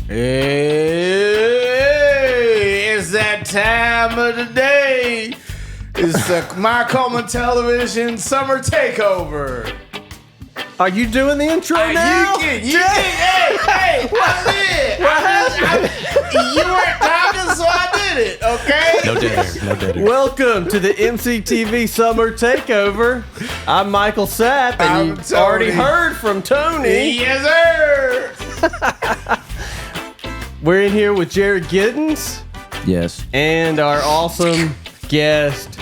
Hey, it's that time of the day. It's the My Coleman Television Summer Takeover. Are you doing the intro now? Hey, I did. You weren't talking, so I did it, okay? No dead air. Welcome to the MCTV Summer Takeover. I'm Michael Sapp, and you've already heard from Tony. Yes, sir. We're in here with Jared Giddens. Yes. And our awesome guest,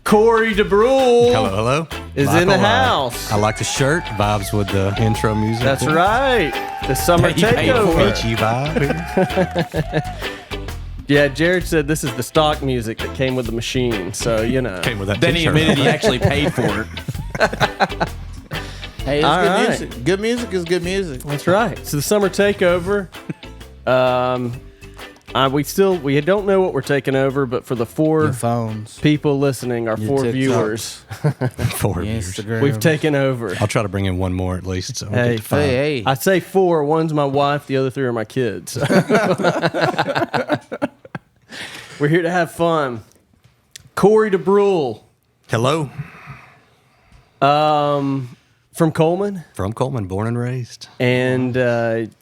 Cory DeBruhl. Hello. Is Michael, in the house. I like the shirt. Vibes with the intro music. That's right. The Summer Takeover. Peachy vibe. Yeah, Jared said this is the stock music that came with the machine, so you know. Came with that Then he t-shirt. admitted he actually paid for it. Hey, it's All good right. music. Good music is good music. That's right. So the Summer Takeover. We don't know what we're taking over, but for the four Phones. people listening, our four TikTok. viewers, 4 years. Instagram. we've taken over. I'll try to bring in one more at least. So we'll Hey, get to 5. Hey. I say four. One's my wife. The other three are my kids. We're here to have fun. Cory DeBruhl, Hello. from Cullman, From Coleman, born and raised. and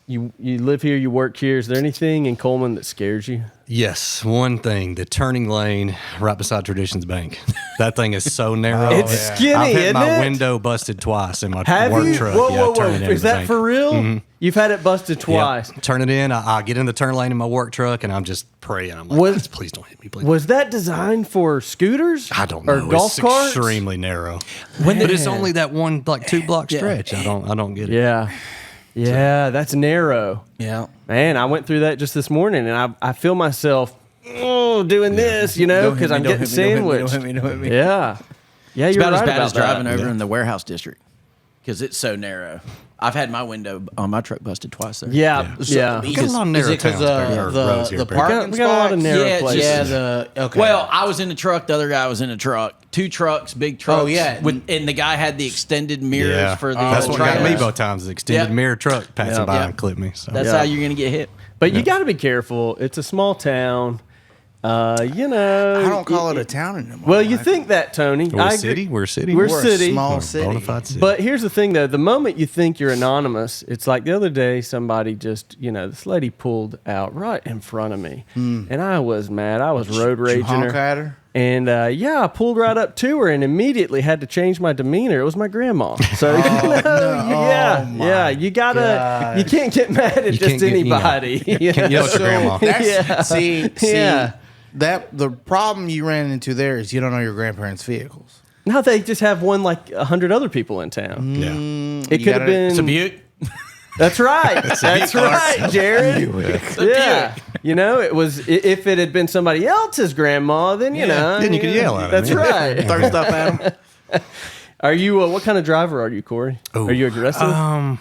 you live here. You work here. Is there anything in Cullman that scares you? Yes, one thing, the turning lane right beside Traditions Bank. That thing is so narrow. It's skinny, I've had isn't my it? window busted twice in my Have work you? truck. Whoa. turning into Is the that bank. for real? You've had it busted twice. Yep. Turn it in. I get in the turn lane in my work truck, and I'm just praying. I'm like, please don't hit me. Please. Was that designed for scooters? I don't know. Or golf it's carts? extremely narrow. But it's only that one, like 2-block stretch. I don't get it. Yeah, that's narrow. Yeah. Man, I went through that just this morning, and I feel myself doing this, because I'm getting sandwiched. Don't hit me. Yeah, It's you're about as right bad about as driving that. over in the warehouse district because it's so narrow. I've had my window on my truck busted twice there. Yeah. We got a lot of narrow Is it because towns, or roads here, the Barry. parking We got a lot of spots? narrow places. Okay. Well, I was in the truck. The other guy was in the truck. 2 trucks, big trucks. Oh, yeah. And the guy had the extended mirrors Yeah. for the That's what got me trailers. both times. The extended Yeah. mirror truck passing by Yeah. and clipped me. So. That's how you're going to get hit. But you got to be careful. It's a small town. I don't call it a town anymore. Well, you think that, Tony. We're I a agree. city. We're a city. We're We're city. a small We're city. bona fide city. But here's the thing, though. The moment you think you're anonymous, it's like the other day somebody just, this lady pulled out right in front of me. And I was mad. I was road Did you raging honk her. at her? And, I pulled right up to her and immediately had to change my demeanor. It was my grandma. So, you gotta, gosh. you can't get mad at You just can't get, anybody. Can't yell at your grandma. That's, Yeah. See, Yeah. that the problem you ran into there is you don't know your grandparents' vehicles. No, they just have one like 100 other people in town. Yeah. It could have been. It's a Buick. That's right. That's right, Jared. Yeah. It was, if it had been somebody else's grandma, then, Then you could yell at 'em, That's yeah. right. Throw stuff at them. Are you, what kind of driver are you, Cory? Are you aggressive?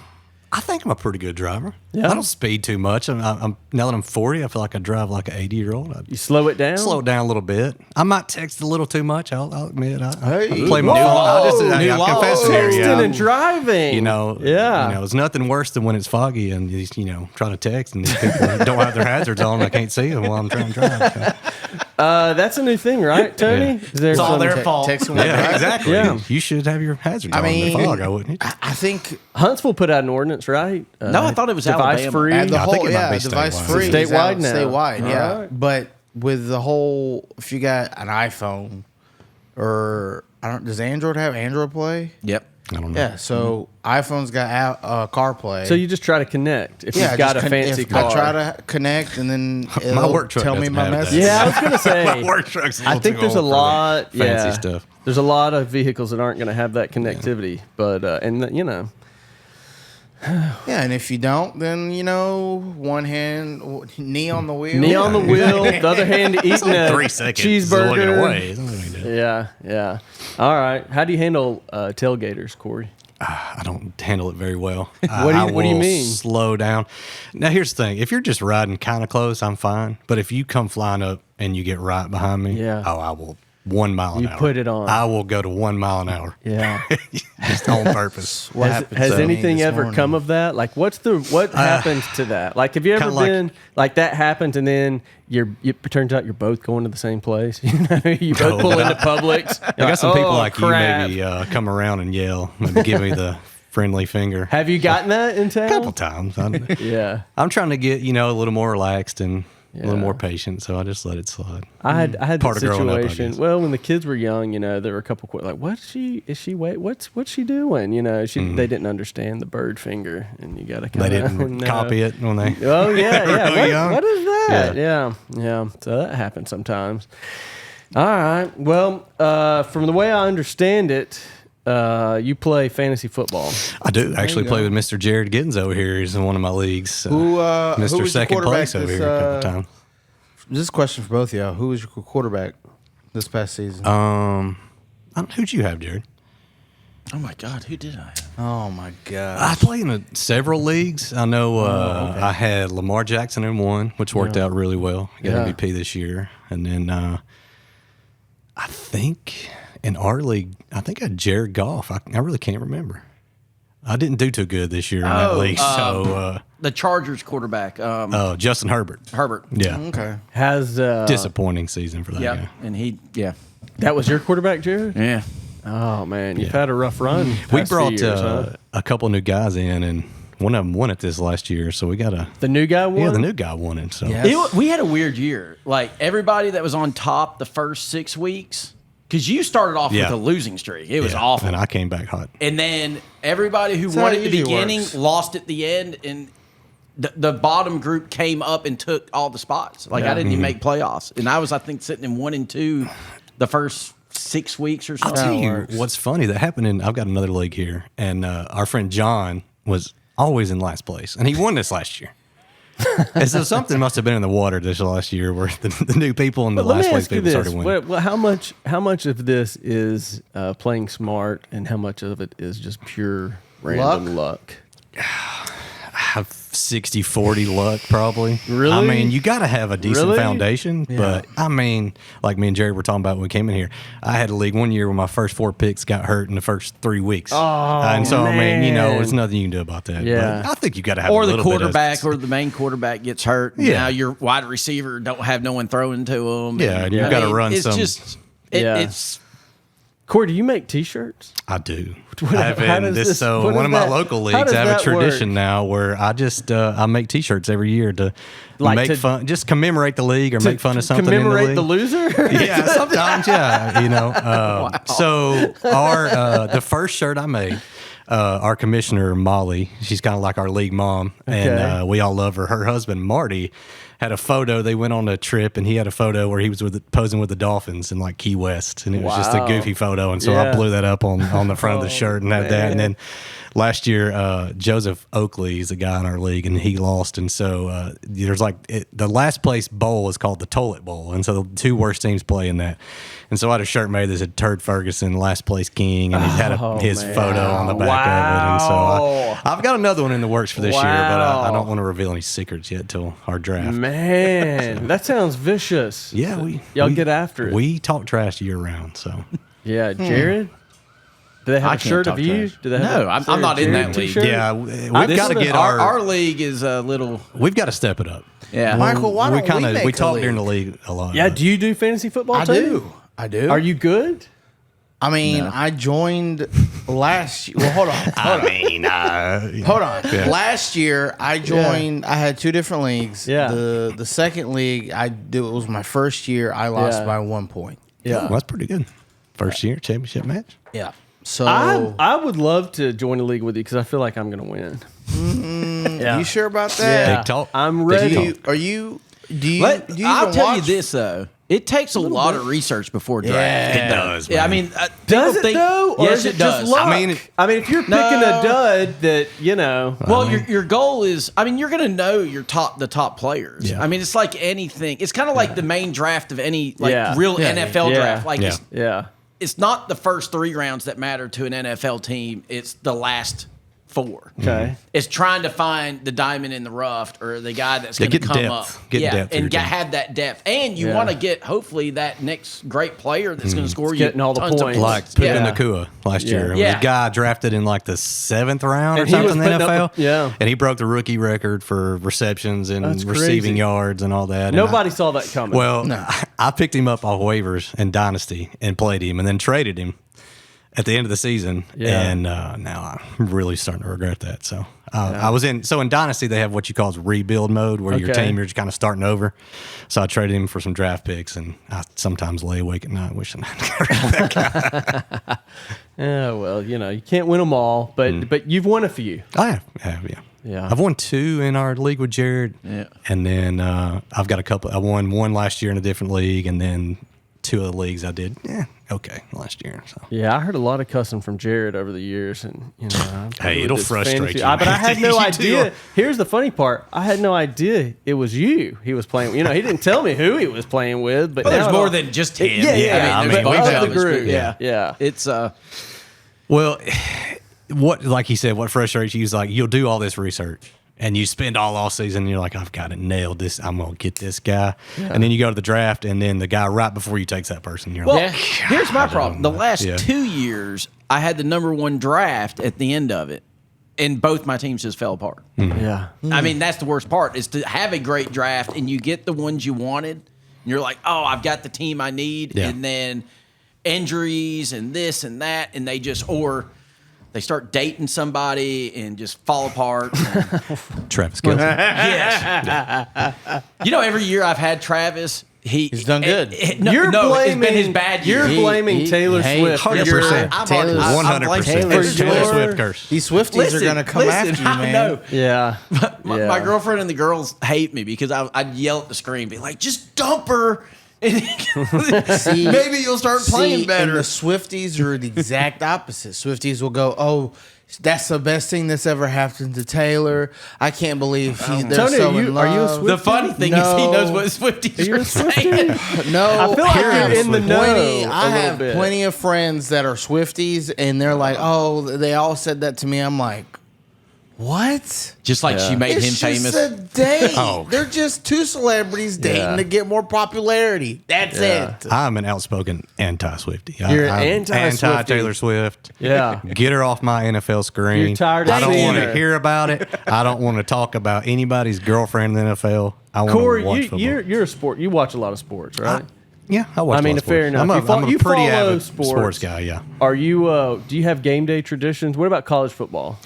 I think I'm a pretty good driver. Yeah? I don't speed too much. I'm now that I'm 40, I feel like I drive like an 80-year-old. You slow it down? Slow it down a little bit. I might text a little too much. I'll admit. I Hey. play my phone. I'm confessing here. Texting and driving. Yeah. It's nothing worse than when it's foggy and you trying to text and these people don't have their hazards on. And I can't see them while I'm trying to drive. So. That's a new thing, right, Tony? Yeah. Is there It's all some- their fault. Text them Yeah, exactly. Yeah. You should have your hazards I on in mean, the fog. I wouldn't. I think Huntsville put out an ordinance, right? No, I thought it was device Alabama. free. the I think whole it might be device statewide. free It's is out statewide now. statewide, yeah. Alright. But with the whole, if you got an iPhone or does Android have Android Play? Yep. I don't know. Yeah, so iPhone's got CarPlay. So you just try to connect if you've got a fancy car. I try to connect and then My it'll work truck tell me doesn't my have that. message. Yeah, I was gonna say. My work truck's a little I think too there's a old for lot. the fancy Yeah, stuff. there's a lot of vehicles that aren't going to have that connectivity. But Yeah, and if you don't, then one hand, knee on the wheel. knee on the wheel, the other hand eating a 3 seconds. Looking cheeseburger. away. It's not gonna do it. Yeah. All right. How do you handle tailgaters, Cory? I don't handle it very well. What do you will mean? Slow down. Now, here's the thing. If you're just riding kind of close, I'm fine. But if you come flying up and you get right behind me, Yeah. I will 1 mile an You hour. put it on. I will go to 1 mile an hour. Yeah. Just on purpose. What Has, happened has to me anything this ever morning? come of that? Like, what happens to that? Like, have you ever Kinda like- been like that happens and then it turns out you're both going to the same place? You know, you both pull into Publix. I got some people like crap. you maybe come around and yell, maybe give me the friendly finger. Have you gotten that in town? A couple times. Yeah. I'm trying to get, a little more relaxed and a little Yeah. more patient, so I just let it slide. I had Part the of growing up, I situation. guess. Well, when the kids were young, there were a couple like, what's she doing? They didn't understand the bird finger, and you got to They kind of didn't copy it when they. Oh yeah, yeah. really young. What is that? Yeah. So that happens sometimes. All right. Well, from the way I understand it, you play fantasy football. I do actually play with Mr. Jared Giddens over here. He's in one of my leagues. Who Mr. was your Second quarterback Place over this, here a couple times. This is a question for both of y'all. Who was your quarterback this past season? Who'd you have, Jared? Oh my God, who did I have? Oh my I god! play in several leagues. I know okay. I had Lamar Jackson in one, which worked out really well. I got Yeah. MVP this year. And then I think in our league, I had Jared Goff. I really can't remember. I didn't do too good this year in that league. So The Chargers quarterback, Justin Herbert. Herbert. Yeah. Okay. Has Disappointing season for that Yeah, guy. and that was your quarterback, Jared? yeah. Oh man, you've had a rough run. We past few brought years, huh? a couple new guys in, and one of them won it this last year. So we got The new guy won. the new guy won it. So Yeah. We had a weird year. Like everybody that was on top the first 6 weeks, because you started off Yeah. with a losing streak. It was Yeah, awful. and I came back hot. And then everybody who how won it at the usually beginning works. lost at the end, and the bottom group came up and took all the spots. Like I didn't even make playoffs, and I was think sitting in 1 and 2 the first 6 weeks or I'll something. tell you works. what's funny that happened I've got another league here, and our friend John was always in last place, and he won this last year. And so something must have been in the water this last year where the new people and the But let last me place ask you people this: started winning. well, how much of this is playing smart, and how much of it is just pure random luck? I have 60-40 luck probably. Really? I mean, you got to have a decent Really? foundation, but I mean, like me and Jerry were talking about when we came in here, I had a league one year where my first 4 picks got hurt in the first 3 weeks. And so, I mean, man. there's nothing you can do about that. Yeah. But I think you got to have Or a the little bit of- quarterback or the main quarterback gets hurt. And Yeah. Now your wide receiver don't have no one throwing to him. Yeah, and you've gotta run it's some- Just, Yeah. It's Corey, do you make T-shirts? I do. What- I've how been does this- so what one is of my that- local how leagues does I have a that tradition work? now where I just I make T-shirts every year to Like make to- fun, just commemorate the league or make fun of something. Commemorate in the the league. loser? Yeah, sometimes, yeah, So our the first shirt I made, our commissioner Molly, she's kind of like our league mom, Okay. and we all love her. Her husband Marty had a photo. They went on a trip, and he had a photo where he was posing with the Dolphins in like Key West, and it was just a Wow. goofy photo. And so Yeah. I blew that up on the front of the shirt and had that. And then last year, Joseph Oakley is a guy in our league, and he lost. And so there's the last place bowl is called the Toilet Bowl, and so the 2 worst teams play in that. And so I had a shirt made that said Turd Ferguson, last place king, and he had his man. photo on the back of it. And so I've got another one in the works for this year, but I don't want to reveal any secrets yet till our draft. Man, that sounds vicious. Yeah, Y'all get after it. We talk trash year round, so Yeah, Jared. Do they have I a can't shirt talk of you? trash. Do they No, have I'm not in Jared that league. t-shirt? yeah, we've This got to is get our league is a little. we've got to step it up. Yeah. Michael, why don't we make we a talk league? during the league a lot. Yeah. Do you do fantasy football I too? do. I do. Are you good? I mean, I joined last year. Well, hold on. Hold on. Yeah. Last year, I joined. I had 2 different leagues. Yeah. The second league, it was my first year. I lost Yeah. by 1 point. Yeah. Well, that's pretty good. First year championship match. Yeah. So, I would love to join a league with you because I feel like I'm going to win. you sure about that? Big talk. I'm Big ready. talk. Do you But do you I'll even tell you watch- this though, it takes a lot of research before draft. Yeah. It does. Yeah, I man. mean, Does people it though? Or Yes, is it just does. luck? I mean, if you're picking No. a dud that Well, your goal is, I mean, you're going to know the top players. Yeah. I mean, it's like anything. It's kind of like the main draft of any Yeah. real Yeah. NFL Yeah. draft. Like Yeah. it's not the first 3 rounds that matter to an NFL team. It's the last for. Okay. Is trying to find the diamond in the rough or the guy that's going to get come depth. up. Get depth to your and team. have that depth. And you Yeah. want to get, hopefully, that next great player that's going to score you getting all the tons of points. Like Yeah. Puka Nakua last year. Yeah. The guy drafted in like the 7th round or And he was something in the putting NFL. up yeah. And he broke the rookie record for receptions and That's receiving crazy. yards and all that. And Nobody saw that coming. Well, I picked him up off waivers in Dynasty and played him and then traded him at the end of the season. Yeah. And now I'm really starting to regret that. So I was in Dynasty, they have what you call rebuild mode where your Okay. team, you're just kind of starting over. So I traded him for some draft picks and I sometimes lay awake at night wishing I got rid of that guy. yeah, well, you can't win them all, but you've won a few. I have, yeah. Yeah. I've won 2 in our league with Jared. Yeah. And then I've got a couple. I won 1 last year in a different league, and then 2 of the leagues I did okay last year. So Yeah, I heard a lot of cussing from Jared over the years, and Hey, it'll this frustrate fantasy- you, but I man. had no You idea. do. Here's the funny part: I had no idea it was you he was playing. He didn't tell me who he was playing with. But Well, now there's it more all- than just him. Yeah, I there's mean, a we've bunch had of the us, group. but Yeah. It's well, what like he said, what frustrates you is like you'll do all this research. And you spend all off season, and you're like, I've got it nailed. This, I'm gonna get this guy. And then you go to the draft, and then the guy right before you takes that person. You're Well, like, here's my problem. The last Yeah. 2 years, I had the number 1 draft at the end of it, and both my teams just fell apart. Yeah, I mean, that's the worst part is to have a great draft and you get the ones you wanted. And you're like, oh, I've got the team I need. Yeah. And then injuries and this and that. And they start dating somebody and just fall apart. Travis Kelce. Yes. Every year I've had Travis. He's done good. It's been his bad year. You're blaming Taylor Swift. 100%. I'm Taylor's- I'm 100%. Taylor It's Taylor Swift. Swift curse. These Swifties Listen, are going to come listen, after you, man. I know. Yeah, My girlfriend and the girls hate me because I'd yell at the screen, be like, just dump her. And See, maybe you'll start playing And better. the Swifties are the exact opposite. Swifties will go, oh, that's the best thing that's ever happened to Taylor. I can't believe they're Tony, so are in you a love. Swiftie? The funny thing is he knows what Swifties You're are a saying. Swiftie? No, I feel like I you're in the have know plenty- a I little have bit. plenty of friends that are Swifties, and they're like, oh, they all said that to me. I'm like, what? Just like she made him It's famous. just a date. Oh. They're just 2 celebrities dating Yeah. to get more popularity. That's Yeah. it. I'm an outspoken anti-Swiftie. You're I'm anti-Swiftie. anti-Taylor Swift. Yeah. Get her off my NFL screen. You're tired of I don't seeing want her. to hear about it. I don't want to talk about anybody's girlfriend in the NFL. I want Corey, to watch football. you're a sport. You watch a lot of sports, right? Yeah, I watch. I mean, a lot of fair sports. enough. I'm a You pretty follow avid sports. sports guy. Yeah. Are you? Do you have game day traditions? What about college football?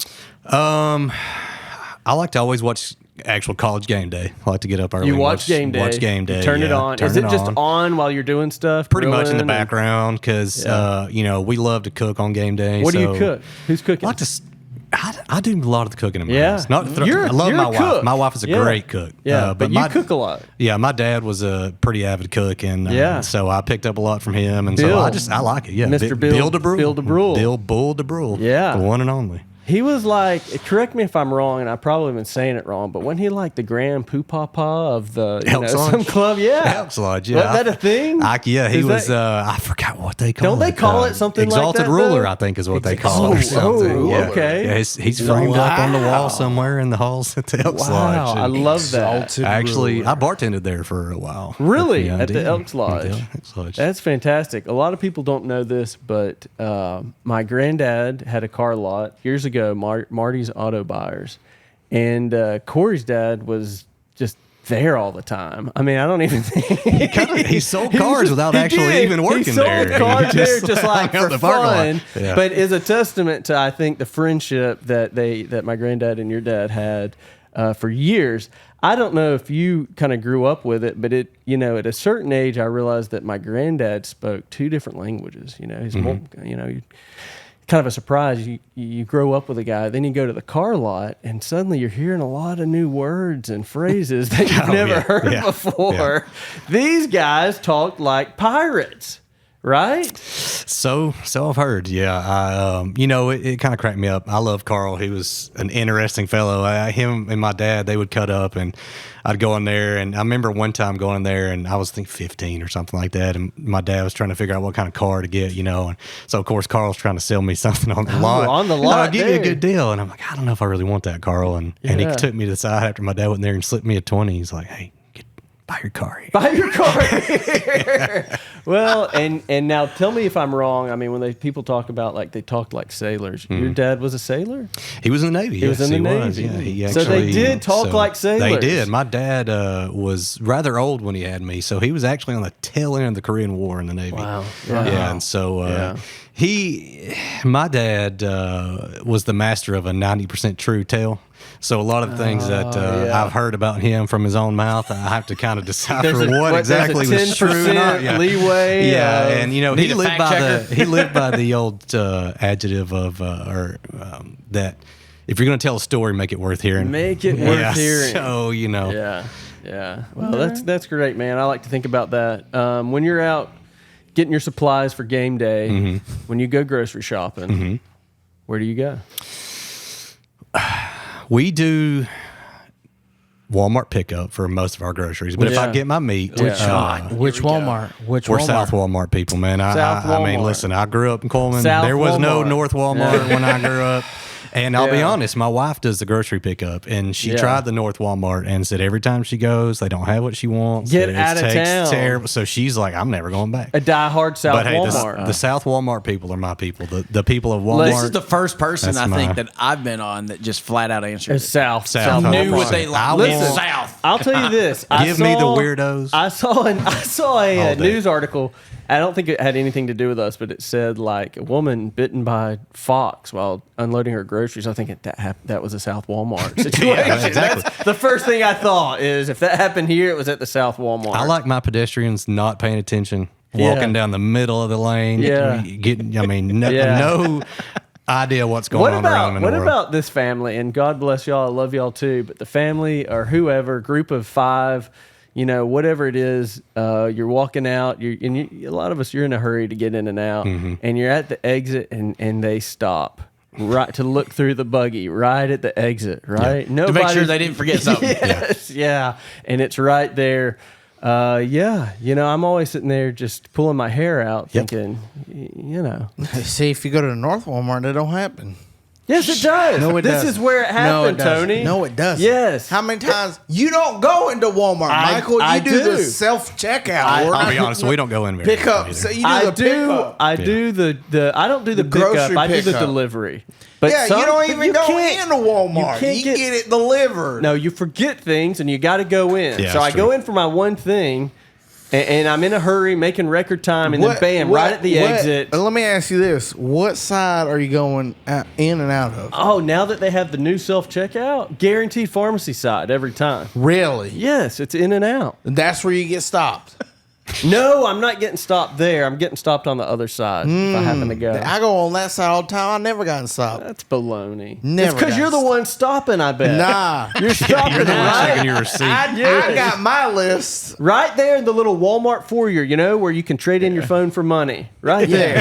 I like to always watch actual college game day. I like to get up early. You and watch game day. Watch game day. You turn it yeah, on. turn Is it just on. on while you're doing stuff? Pretty much in the grilling and- background because we love to cook on game day. What do so you cook? Who's cooking? I like to. I do a lot of the cooking in my Yeah. house. Not You're- I love you're my a wife. cook. My wife is a Yeah. great cook. Yeah, but you cook a lot. Yeah, my dad was a pretty avid cook, and Yeah. so I picked up a lot from him, and Bill. so I like it. Yeah, Mr. Bill Bill DeBruhl. DeBruhl. Bill Bull DeBruhl. Yeah. the one and only. He was like, correct me if I'm wrong, and I probably been saying it wrong, but wasn't he like the grand poopah of the Elks Lodge? some club? Yeah, Elks Lodge, yeah. Wasn't that a thing? He Is was. that- I forgot what they call it. Don't they call it something like Exalted that, Ruler, though? I think is what they call it or something. Oh, yeah. okay. Yeah, he's framed up on the wall somewhere in the halls at the Elks Wow, Lodge. I And love that. Exalted Actually, ruler. I bartended there for a while. Really? Yeah, I At the did. Elks Lodge? Yeah, Elks Lodge. That's fantastic. A lot of people don't know this, but my granddad had a car lot years ago, Marty's Auto Buyers. And Corey's dad was just there all the time. I mean, I don't even think He sold cars without He actually did. even working he sold there. cars He there just just like hung out for in the parking lot. fun, Yeah. but is a testament to, I think, the friendship that my granddad and your dad had for years. I don't know if you kind of grew up with it, but at a certain age, I realized that my granddad spoke 2 different languages. He's kind of a surprise. You grow up with a guy, then you go to the car lot, and suddenly you're hearing a lot of new words and phrases that you've never heard before. Yeah. These guys talked like pirates. right? So I've heard. Yeah, it kind of cracked me up. I love Carl. He was an interesting fellow. Him and my dad, they would cut up, and I'd go in there. And I remember one time going in there, and I was 15 or something like that. And my dad was trying to figure out what kind of car to get, And so of course Carl's trying to sell me something on the lot. On the lot, I'll give you a good deal. And I'm like, I don't know if I really want that, Carl. And he took me to the side after my dad went in there and slipped me a 20. He's like, hey, buy your car here. Buy your car here. Well, and now tell me if I'm wrong. I mean, when people talk about they talked like sailors. Your dad was a sailor? He was in the Navy. He was in the Navy. Yeah, he so they did talk like sailors. They did. My dad was rather old when he had me, so he was actually on the tail end of the Korean War in the Navy. Wow. Yeah, and so my dad was the master of a 90% true tale. So a lot of things that I've heard about him from his own mouth, I have to kind of decipher what exactly was true or not. Yeah. Leeway. Yeah, and he lived by the old adjective of that if you're going to tell a story, make it worth hearing. Make it worth hearing. So Yeah. Well, that's great, man. I like to think about that when you're out getting your supplies for game day. When you go grocery shopping, where do you go? We do Walmart pickup for most of our groceries, but if I get my meat, Which Walmart? We're South Walmart people, man. I mean, listen, I grew up in Cullman. South There was no Walmart. North Walmart when I grew up. And I'll be honest, my wife does the grocery pickup, and she tried the North Walmart and said every time she goes, they don't have what she wants. Get out of town. Terrible. So she's like, I'm never going back. A diehard South But hey, Walmart. the South Walmart people are my people. The people of Walmart. This is the first person That's I think my- that I've been on that just flat out answered It's it. South. South Knew Walmart. what they liked. Listen, South. I'll tell you this. Give me the weirdos. I saw a All day. news article. I don't think it had anything to do with us, but it said like a woman bitten by fox while unloading her groceries. I think that was a South Walmart situation. Yeah, exactly. That's the first thing I thought is if that happened here, it was at the South Walmart. I like my pedestrians not paying attention, walking down the middle of the lane. Yeah. No idea what's going on around them in the What world. about this family? And God bless y'all. I love y'all too. But the family or whoever, group of 5, whatever it is, you're walking out. A lot of us, you're in a hurry to get in and out, and you're at the exit, and they stop right to look through the buggy right at the exit, right? To make sure they didn't forget something. Yes, yeah, and it's right there. I'm always sitting there just pulling my hair out, thinking, See, if you go to the North Walmart, it don't happen. Yes, it does. No, it this doesn't. is where it No, happened, it doesn't. Tony. No, it doesn't. Yes. How many times you don't go into Walmart, Michael? I You do the do. self checkout. I'll be honest, we don't go in very Pick often up. either. So you do the pickup. I do the. I don't do the pickup. grocery I do the pickup. delivery. But Yeah, some- you don't but even you go can't- into Walmart. can't You get it delivered. No, you forget things and you got to go in. Yeah, so I that's go true. in for my one thing, and I'm in a hurry, making record time, and then bam, right at the exit. Let me ask you this: what side are you going in and out of? Oh, now that they have the new self checkout, guaranteed pharmacy side every time. Really? Yes, it's in and out. That's where you get stopped. No, I'm not getting stopped there. I'm getting stopped on the other side if I happen to go. I go on that side all the time. I never gotten stopped. That's baloney. Never It's because got you're the stopped. one stopping, I bet. Nah. You're stopping You're the one right, checking your receipt. I got my list. right there in the little Walmart foyer, where you can trade in your phone for money. Right there.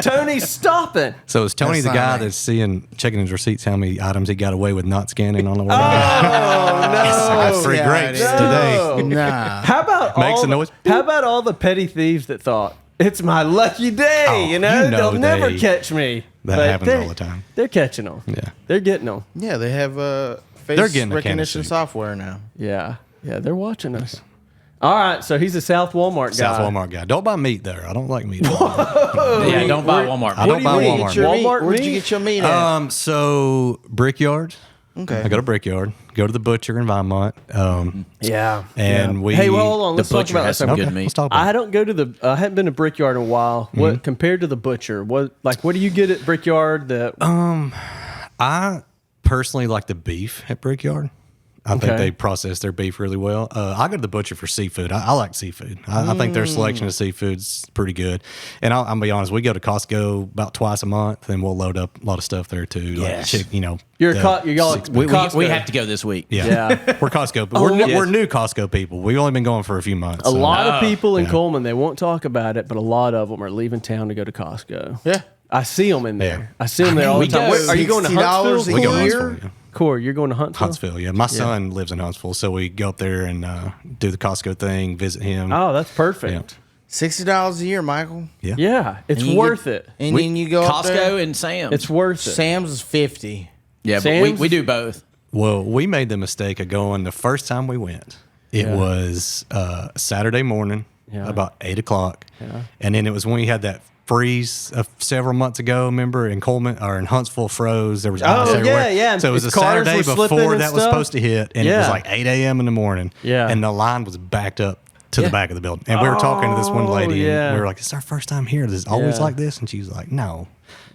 Tony's stopping. So is Tony That's the guy not me. that's checking his receipts, how many items he got away with not scanning on the way? Oh, I got no. 3 Yeah, grapes it is. today. Nah. How about Makes all a noise. How about all the petty thieves that thought it's my lucky day? Oh, They'll never catch me. That But happens all the time. They're catching them. Yeah. They're getting them. Yeah, they have face They're getting a recognition Canada suit. software now. Yeah, they're watching us. All right, so he's a South Walmart guy. South Walmart guy. Don't buy meat there. I don't like meat. Yeah, don't buy Walmart. I don't buy mean? Walmart. Walmart Where'd you meat? get your meat at? So Brickyard. Okay. I go to Brickyard. Go to the butcher in Vinemont. Yeah. And we. Hey, well, hold on. The Let's talk butcher about has that. some Okay, good meat. let's talk about I it. don't go to the. I haven't been to Brickyard in a while. What compared to the butcher? What do you get at Brickyard? That I personally like the beef at Brickyard. I think they process their beef really well. I go to the butcher for seafood. I like seafood. I think their selection of seafood's pretty good. And I'll be honest, we go to Costco about twice a month, and we'll load up a lot of stuff there too. Yes. Like y'all Costco. We have to go this week. Yeah. We're Costco, but we're new Costco people. We've only been going for a few months. A lot of people in Cullman, they won't talk about it, but a lot of them are leaving town to go to Costco. Yeah. I see them in there. Yeah. I see them there all the time. Are you going to Huntsville? We go to Huntsville, yeah. Corey, you're going to Huntsville? Huntsville, yeah. My son lives in Huntsville, so we go up there and do the Costco thing, visit him. Oh, that's perfect. $60 a year, Michael. Yeah, it's worth it. And then you go up there. Costco and Sam's. It's worth it. Sam's is $50. Yeah, but Sam's? we do both. Well, we made the mistake of going the first time we went. It was Saturday morning, about 8 o'clock. Yeah. And then it was when we had that freeze several months ago, remember, in Coleman or in Huntsville froze. There was ice everywhere. Yeah. So it was a Saturday before that was supposed to hit, and it was like 8 a.m. in the morning. Yeah. And the line was backed up to the back of the building. And we were talking to this one lady, and we were like, "It's our first time here. Is it always like this?" And she was like, "No."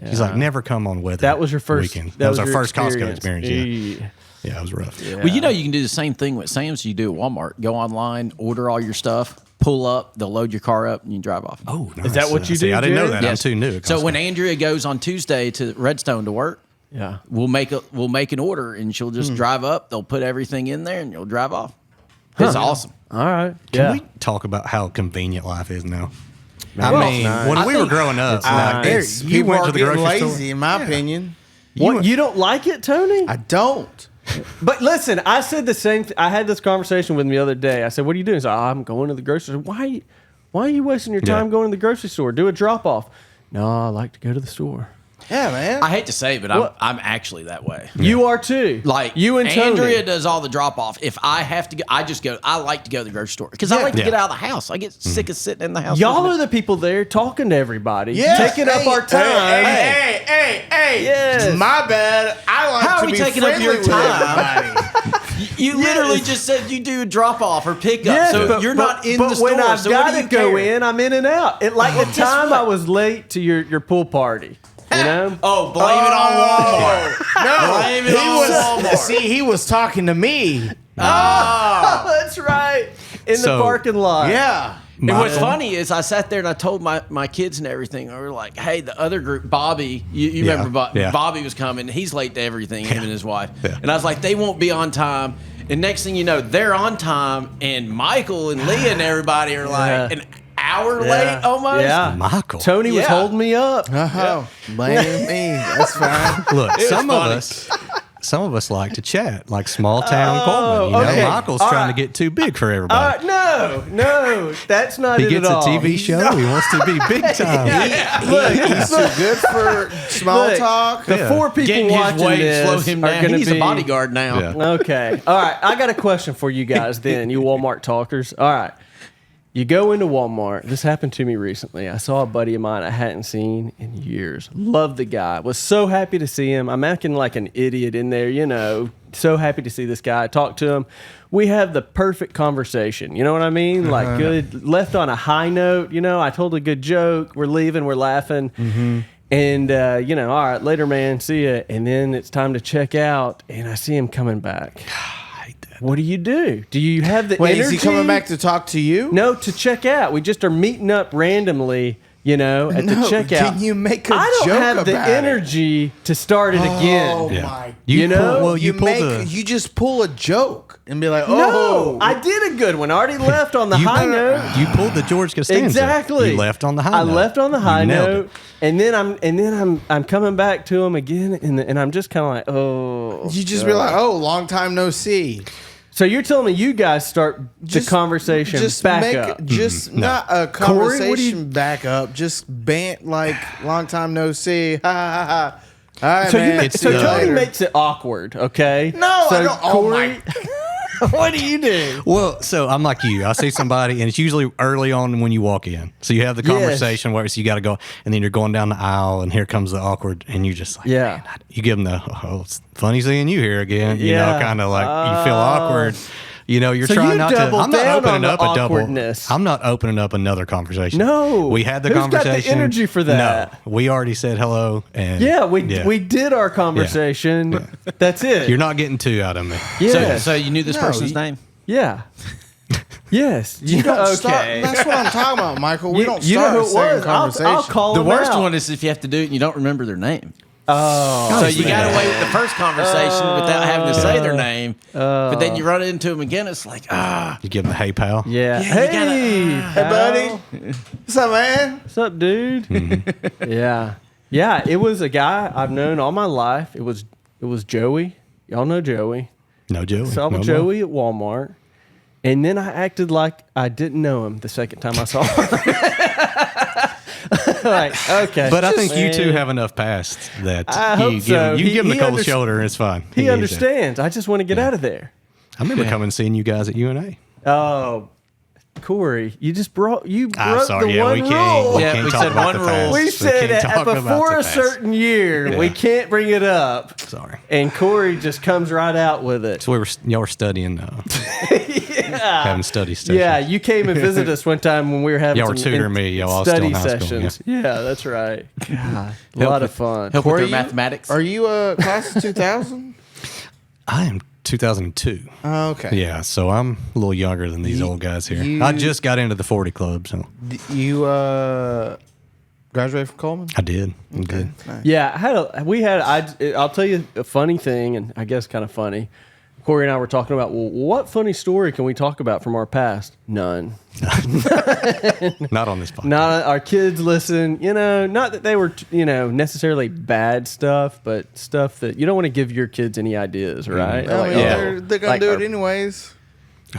She's like, "Never come on weather." That was your first weekend. That was our first Costco experience. Yeah. Yeah, it was rough. Yeah. Well, you can do the same thing with Sam's you do at Walmart. Go online, order all your stuff, pull up, they'll load your car up, and you drive off. Oh, nice. Is that what you do, I didn't know Jerry? that. Yes. I'm too new. at So Costco. when Andrea goes on Tuesday to Redstone to work, we'll make an order, and she'll just drive up. They'll put everything in there, and you'll drive off. It's awesome. All right. Can we talk about how convenient life is now? Well, I mean, when we were growing up, People you went are to the getting grocery lazy, store. in my opinion. What, you don't like it, Tony? I don't. But listen, I said the same I had this conversation with him the other day. I said, "What are you doing?" He said, "I'm going to the grocery store." Why are you wasting your time going to the grocery store? Do a drop off. No, I like to go to the store. Yeah, man. I hate to say it, but I'm actually that way. You are too. Like you and Tony. Andrea does all the drop off. If I have to go, I just go. I like to go to the grocery store because I like to get out of the house. I get sick of sitting in the house. Y'all are the people there talking to everybody, Yes. taking up our time. Hey. Yes. My bad. I like How to are we be taking up friendly your with time? everybody. You literally just said you do a drop off or pick up, Yes, so but, you're not in but the store. when I've so got what do to you go care? in, I'm in and out. It like the guess time what? I was late to your pool party. You know? Oh, blame it on Walmart. No, Blame it on Walmart. See, he was talking to me. That's right. In the So- parking lot. Yeah. And what's funny is I sat there and I told my kids and everything. I were like, "Hey, the other group, Bobby, you remember Bobby was coming. He's late to everything, him and his wife." Yeah. And I was like, "They won't be on time." And next thing you know, they're on time, and Michael and Leah and everybody are like an hour late almost. Yeah. Michael. Tony was holding me up. Blame me. That's fine. Look, some of us like to chat, like small town Coleman. You know, Michael's trying to get too big for everybody. No, that's not He it gets at a all. TV show. He wants to be big time. He's too good for small Look, talk. The four people Getting his watching weight, this slow him are down. going to He's be a bodyguard now. Yeah. Okay. All right. I got a question for you guys then, you Walmart talkers. All right. You go into Walmart. This happened to me recently. I saw a buddy of mine I hadn't seen in years. Loved the guy. Was so happy to see him. I'm acting like an idiot in there, you know. So happy to see this guy. I talked to him. We have the perfect conversation. You know what I mean? Like good, left on a high note. You know, I told a good joke. We're leaving. We're laughing. And, you know, all right, later, man. See ya. And then it's time to check out. And I see him coming back. What do? Do you have the Wait, energy? is he coming back to talk to you? No, to check out. We just are meeting up randomly, you know, at the checkout. Can you make a I don't joke have the about it? energy to start it again. Oh Yeah. my! You know? You just pull a joke and be like, No, "Oh, I did a good one. I already left on the high note. You pulled the George Costanza. Exactly. You left on the high I note. left on the high You nailed note, it. and then I'm coming back to him again, and I'm just kind of like, oh. You just be like, "Oh, long time no see." So you're telling me you guys start the conversation back up? Just not a conversation back up. Just like long time no see. Ha ha ha. All right, So, man. so Tony later. makes it awkward, okay? No, so I don't. Oh my! what do you do? Well, so I'm like you. I see somebody, and it's usually early on when you walk in. So you have the conversation where you got to go, and then you're going down the aisle, and here comes the awkward, and you just like, Yeah. man, you give them the, oh, it's funny seeing you here again. You know, kind of like you feel awkward. You're So trying you not to. doubled I'm not down opening on up the a double. awkwardness. I'm not opening up another conversation. No. We had the Who's got the conversation. energy for that? No, we already said hello. And Yeah, we did our conversation. That's it. You're not getting two out of me. Yeah. So you knew this No, person's you- name? Yeah. Yes. You don't okay. start. That's what I'm talking about, Michael. We don't you know start who a it second was. conversation. I'll call The him worst out. one is if you have to do it and you don't remember their name. Oh. So you got away with the first conversation without having to say their name. But then you run into them again. It's like, You give them the hey pal. Yeah. Yeah, you Hey, Hey, buddy. What's up, man? What's up, dude? Yeah. Yeah, it was a guy I've known all my life. It was Joey. Y'all know Joey. No Joey. Saw no Joey at Walmart. And then I acted like I didn't know him the second time I saw him. Like, okay. But I think you two have enough past that I hope you so. give him the He cold underst- shoulder and it's fine. He gets it. understands. I just want to get out of there. I remember coming and seeing you guys at UNA. Oh, Corey, you broke Sorry, the yeah, one we rule. can't. We Yeah, can't we talk said about one the rule. past. We said can't talk about before the a past. certain year, we Yeah. can't bring it up. Sorry. And Corey just comes right out with it. So y'all were studying, having study sessions. Yeah, you came and visited us one time when we were having Y'all were some tutoring me. Y'all all still study in high school, sessions. Yeah, that's right. God, a Help lot with- of fun. help Were with their you- mathematics. Are you class of 2000? I am 2002. Oh, okay. Yeah, so I'm a little younger than these old guys here. I just got into the 40 club, so You graduated from Coleman? I did. I did. Nice. Yeah, I'll tell you a funny thing, and I guess kind of funny. Corey and I were talking about, well, what funny story can we talk about from our past? None. Not on this podcast. Not our kids listen, not that they were, necessarily bad stuff, but stuff that you don't want to give your kids any ideas, right? I mean, yeah. they're going Like to do our- it anyways.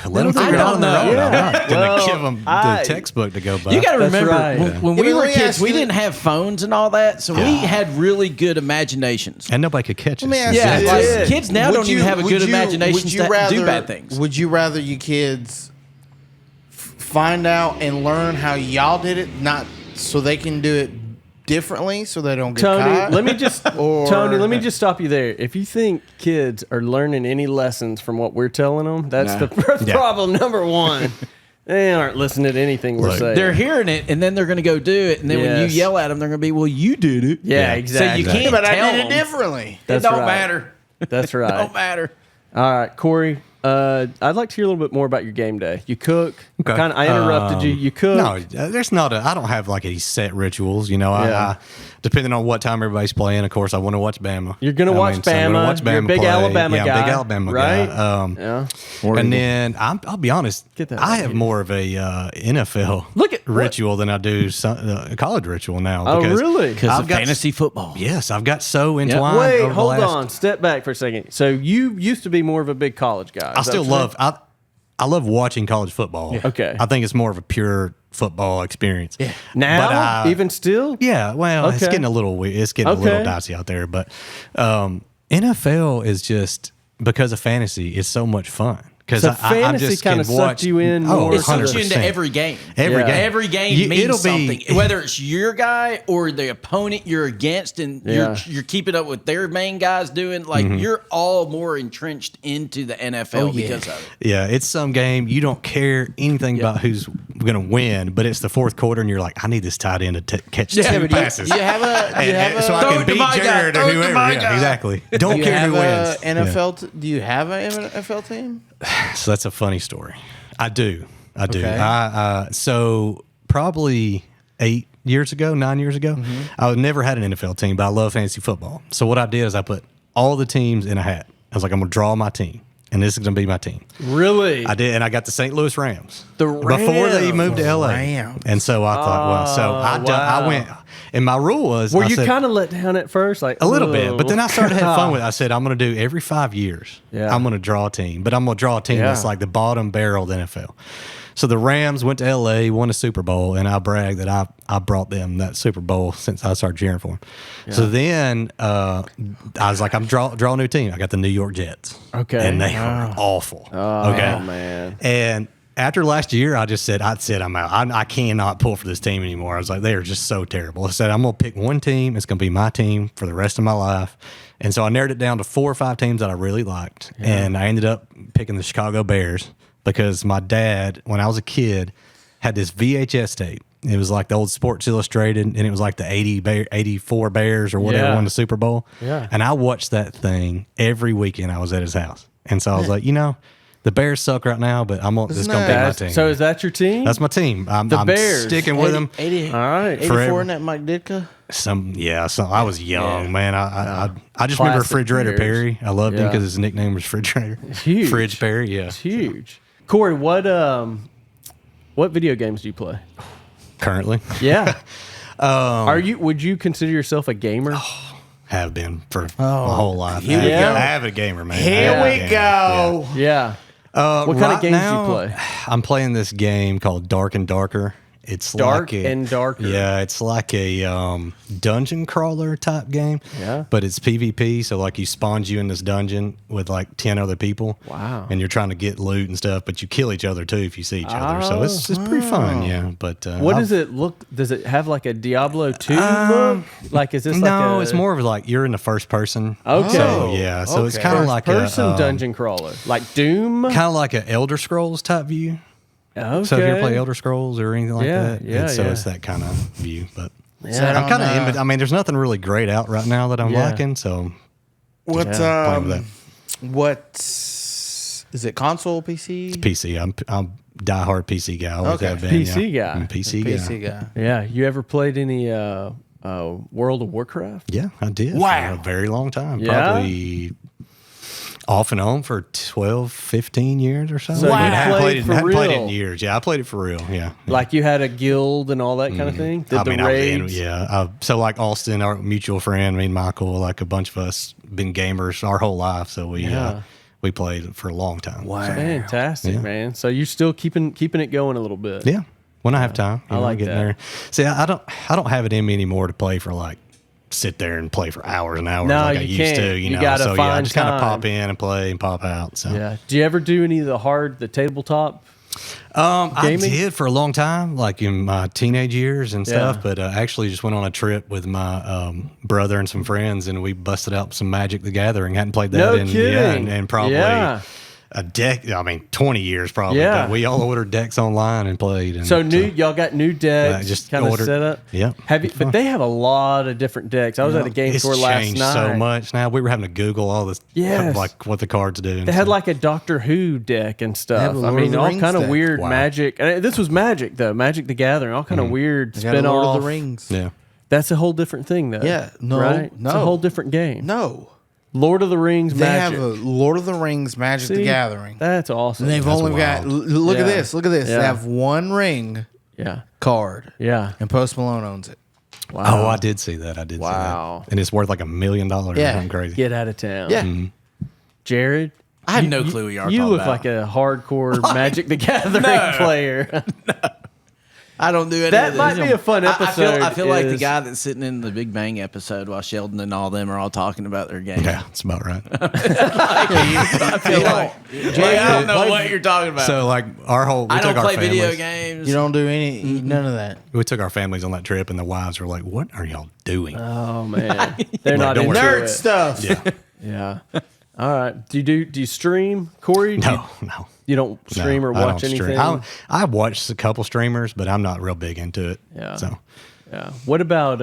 Let them I figure it out don't on their know. own. Yeah. I'm not going Well, to give them I- the textbook to go by. You got to That's remember, right. when Yeah, we but were let me kids, ask we you- didn't have phones and all that, so we had really good imaginations. and nobody could catch us. Let me ask Yeah, you like, this. kids now Would don't even have a would good you- imagination would you to do bad things. Would you rather your kids find out and learn how y'all did it, not so they can do it differently, so they don't get Tony, caught? let me just Or- stop you there. If you think kids are learning any lessons from what we're telling them, that's No. the Yeah. problem number one. They aren't listening to anything we're Look, saying. They're hearing it, and then they're going to go do it, and then when you Yes. yell at them, they're going to be, "Well, you did it." yeah, Yeah. exactly. So you can't but I tell did it them. differently. That's it don't right. matter. That's right. Don't matter. All right, Corey. I'd like to hear a little bit more about your game day. You cook. Okay. I interrupted you. You cook. No, there's not I don't have like any set rituals. Yeah. I depending on what time everybody's playing, of course, I want to watch Bama. You're gonna watch so I'm gonna Bama. watch You're a big play. Alabama yeah, guy, big Alabama right? guy. Yeah. And then I'll be honest, Get that I right have here. more of a NFL Look at- ritual than I do a college ritual now. Oh, because really? Because I've of got- fantasy football. Yes, I've got so entwined. Wait, over the hold last- on. Step back for a second. So you used to be more of a big college guy. I Is that still what you're love. I love watching college football. Okay. I think it's more of a pure football experience. Yeah. now? Even still? Yeah, well, it's Okay. getting a little weird. It's getting a Okay. little dicey out there, but NFL is just because of fantasy. It's so much fun because So fantasy kinda sucked you in more It to sucks you 100%. into every game. Every Yeah. game. Every game You- means it'll be- something. Whether it's your guy or the opponent you're against, and Yeah. you're keeping up with their main guys doing. Like you're all more entrenched into the NFL because of it. Yeah, it's some game you don't care anything about who's going to win, but it's the fourth quarter, and you're like, I need this tight end to catch Yeah, two but you- passes. You have a. You have so a. I Throw can it to beat my guy. Jared or Throw it to whoever. my Yeah, guy. exactly. Don't you care have who wins. a NFL. Do you have an NFL team? So that's a funny story. I do. Okay. So probably 9 years ago, I never had an NFL team, but I love fantasy football. So what I did is I put all the teams in a hat. I was like, I'm going to draw my team, and this is going to be my team. Really? I did, and I got the St. Louis Rams. The Before they Rams. moved to LA. Rams. And so I thought, well, so I went, and my rule was, Were I you said- kind of let down at first? Like a little bit, but then I started having fun with it. it. I said, I'm going to do every 5 years. Yeah. I'm going to draw a team, but I'm going to draw a team Yeah. that's like the bottom barrel of the NFL. So the Rams went to LA, won a Super Bowl, and I bragged that I brought them that Super Bowl since I started cheering for them. So then I was like, I'm draw a new team. I got the New York Jets. Okay. And they were awful. Okay. Oh, man. And after last year, I said I'm out. I cannot pull for this team anymore. I was like, they are just so terrible. I said, I'm going to pick one team. It's going to be my team for the rest of my life. And so I narrowed it down to 4 or 5 teams that I really liked. Yeah. And I ended up picking the Chicago Bears because my dad, when I was a kid, had this VHS tape. It was like the old Sports Illustrated, and it was like the 84 Bears or whatever won the Super Bowl. Yeah. And I watched that thing every weekend I was at his house. And so I was like, the Bears suck right now, but this going to be my team. So is that your team? That's my team. I'm Bears. sticking with them. 80, all right. 84 in that Mike Ditka? I was young, man. I just remember Refrigerator Bears. Perry. I loved him because his nickname was Refrigerator. Huge. Fridge Perry, yeah. It's huge. Corey, what video games do you play? Currently. Yeah. Would you consider yourself a gamer? Have been for my whole life. Here we go. Avid gamer, man. Here we go. Yeah. What kind of games do you play? I'm playing this game called Dark and Darker. It's Dark like and Darker. Yeah, it's like a dungeon crawler type game. Yeah. But it's PvP, so like you spawn you in this dungeon with like 10 other people. Wow. And you're trying to get loot and stuff, but you kill each other too if you see each other. So it's pretty fun, yeah. But what does it look? Does it have like a Diablo 2 look? Like is this no, like it's more of like you're in the first person. Okay. So yeah, so it's kind of like person dungeon crawler, like Doom. kind of like an Elder Scrolls type view. Okay. So if you ever play Elder Scrolls or anything like that, so it's that kind of view. But I'm kind of I mean, there's nothing really great out right now that I'm liking. So What playing with that. what is it? Console, PC? It's PC. I'm diehard PC guy. Always have been. PC guy. I'm PC guy. PC guy. Yeah. You ever played any World of Warcraft? Yeah, I did. Wow. For a very long time. Yeah? Probably off and on for 12, 15 years or so. So you I hadn't played it, for hadn't played it real? in years. Yeah, I played it for real. Yeah. Like you had a guild and all that kind of thing? Did the raids? So like Austin, our mutual friend, me and Michael, like a bunch of us been gamers our whole life. So we played for a long time. Wow. So, Fantastic, man. So you're still keeping it going a little bit. yeah. When I have time, I like getting that. there. See, I don't have it in me anymore to play for like sit there and play for hours and hours No, like I you used can't. to. You gotta I find just kind of time. pop in and play and pop out. So Yeah. Do you ever do any of the tabletop? I Gaming? did for a long time, like in my teenage years and stuff. Yeah. But actually, just went on a trip with my brother and some friends, and we busted out some Magic the Gathering. Hadn't played that No in kidding. and probably a deck. I mean, 20 years probably. Yeah. But we all ordered decks online and played. And So y'all got new decks, just kind of ordered- set up. Yep. Have you? But they have a lot of different decks. I was at a game It's store last changed night. so much now. We were having to Google all this, Yes. like what the cards do. They had like a Doctor Who deck and stuff. have a I Lord mean, of the all Rings kind of deck. weird Wow. magic. And this was Magic though, Magic the Gathering. All kind of weird They got a spin Lord off. of the Rings. yeah. That's a whole different thing though. Yeah. No, right? It's a no. whole different game. No. Lord of the Rings They Magic. have a Lord of the Rings Magic the See? Gathering. That's awesome. And they've only got, look Yeah. at this. Look at this. Yeah. They have one ring yeah. card. Yeah. And Post Malone owns it. Wow. Oh, I did see that. I did Wow. see that. And it's worth like $1 million or Yeah. something crazy. Get out of town. Yeah. Jared. I have no clue what y'all are You talking look about. like a hardcore Magic the Gathering player. I don't do any That of this. might be a fun episode. I feel like the is- guy that's sitting in the Big Bang episode while Sheldon and all them are all talking about their game. Yeah, that's about right. I feel like I don't know what you're talking about. So like our whole, we I took don't our play video families. games. You don't do none of that. We took our families on that trip, and the wives were like, "What are y'all doing?" Oh man, they're not don't into worry. Nerd it. stuff. yeah, Yeah. All right. Do you stream, Corey? no. You don't stream No, or I watch don't stream. anything. I watched a couple streamers, but I'm not real big into it. Yeah. So Yeah. What about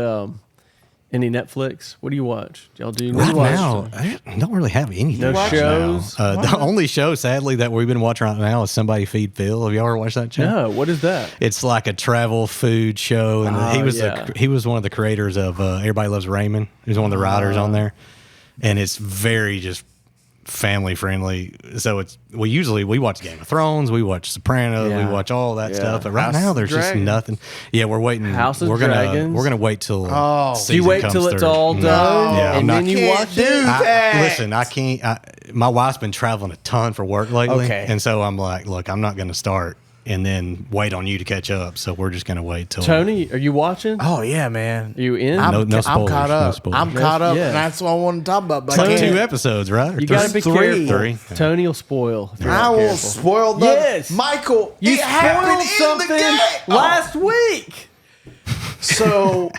any Netflix? What do you watch? Do y'all do right you watch? now, I don't really have anything. No to watch shows? now. The only show, sadly, that we've been watching right now is Somebody Feed Phil. Have y'all ever watched that show? No. What is that? It's like a travel food show, and Oh, he was yeah. he was one of the creators of Everybody Loves Raymond. He was one of the writers on there, and it's very just family friendly. So we watch Game of Thrones, we watch Sopranos, Yeah. we watch all that Yeah. stuff. But right House now of there's just Dragons. nothing. Yeah, we're waiting. House of we're Dragons. gonna wait till. Oh. Do you wait till it's all done Yeah, I'm and not- then you Can't watch do it? that. Listen, I can't. My wife's been traveling a ton for work lately, Okay. and so I'm like, look, I'm not going to start and then wait on you to catch up. So we're just gonna wait till Tony, are you watching? Oh yeah, man. Are you in? No I'm spoilers, caught no up. spoilers. I'm caught up, Yeah. and that's what I want to talk about. But It's I like can't. 2 episodes, right? Or You got to be Three. careful. Three. Tony will spoil. if you're I not will careful. spoil the Yes. Michael. You it happened spoiled in the something game. last week. So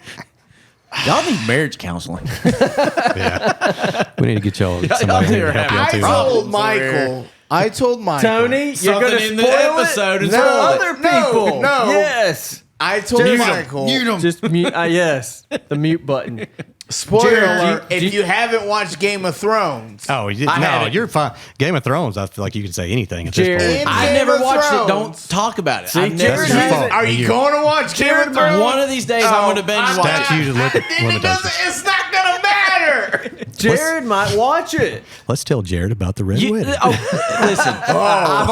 Y'all need marriage counseling. Yeah. We need to get y'all somebody y'all here to are help y'all I too. told Michael. I told Michael. Tony, you're going to Something in spoil the it episode and to spoil it. other people. No. Yes. I told Just- Michael. Just mute. Yes. The mute button. Spoiler Jared, alert, do if you- you haven't watched Game of Thrones. Oh, had no, it. you're fine. Game of Thrones, I feel like you can say anything at this Jared. point. In I Game never of watched Thrones. it. Don't talk about it. See, I've Jared never your has fault. it. Are you You- going to watch Game of Thrones? One of these days, I'm going to binge watch it. Statute of It limitations. doesn't, it's not going to matter. Jared might watch it. Let's tell Jared about the Red Wedding. Listen, I've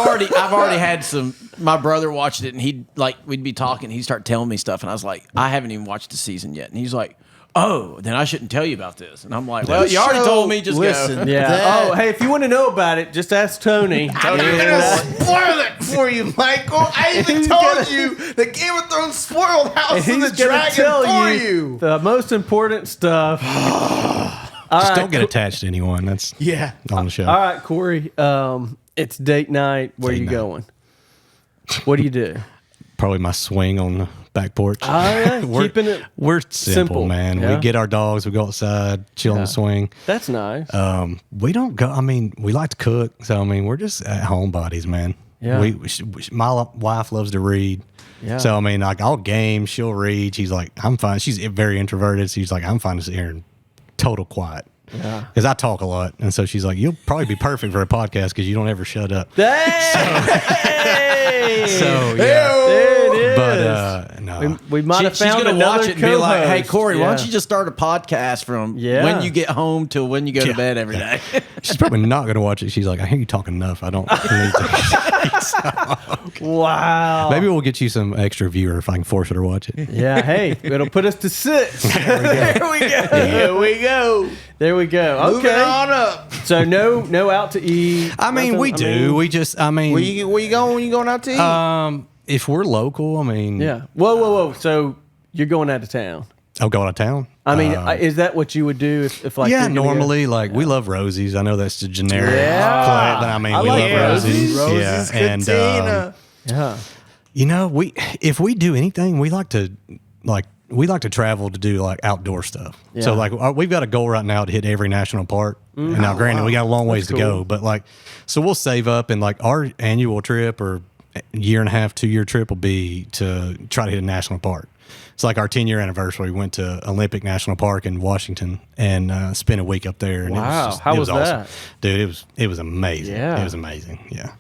already had some. My brother watched it, and we'd be talking. He'd start telling me stuff, and I was like, I haven't even watched the season yet. And he's like, oh, then I shouldn't tell you about this. And I'm like, well, you already told me. Just listen, go. Yeah. That- Oh, hey, if you want to know about it, just ask Tony. I'm going to spoil it for you, Michael. I even He's told gonna- you the Game of Thrones spoiled House And of he's the going to Dragon tell for you you. the most important stuff. All Just right, don't get attached to anyone. That's Yeah. on the show. All right, Corey. It's date night. Where Date you night. going? What do you do? Probably my swing on the back porch. Oh, yeah, keeping it We're simple, man. yeah. We get our dogs, we go outside, chill on the swing. That's nice. We don't go. I mean, we like to cook, so I mean, we're just at home buddies, man. Yeah. My wife loves to read, Yeah. so I mean, like I'll game, she'll read. She's like, I'm fine. She's very introverted. So she's like, I'm fine to sit here and total quiet. Yeah. Because I talk a lot, and so she's like, "You'll probably be perfect for a podcast because you don't ever shut up." Hey! So yeah, There it is. but no, we might have She's found gonna another watch it and be like, "Hey, co-host. Corey, why Yeah. don't you just start a podcast from Yeah. when you get home till when you go to Yeah. bed every day?" she's probably not going to watch it. She's like, "I hear you talking enough. I don't." Need to. Wow. Maybe we'll get you some extra viewer if I can force her to watch it. Yeah. Hey, it'll put us to 6. There we go. Here we go. There we go. Moving Okay. on up. So no out to eat. I mean, nothing? we do. We just, I mean, Where you going when you going out to eat? if we're local, I mean, Yeah. Whoa. So you're going out of town. I'll go out of town. I mean, is that what you would do if like Yeah, you're gonna go- normally, like we love Rosie's. I know that's the generic Yeah. play, but I mean, I we like love Rosie's. Rosie's. Yeah, Rosie's and Cantina. Yeah. you know, if we do anything, we like to travel to do like outdoor stuff. So Yeah. like we've got a goal right now to hit every national park. And now, granted, we got a long ways to go, but like, so we'll save up, and like our annual trip or year and a half, 2-year trip will be to try to hit a national park. It's like our 10-year anniversary. We went to Olympic National Park in Washington and spent a week up there. And Wow. How it was awesome. that? Dude, it was amazing. Yeah. It was amazing. Yeah.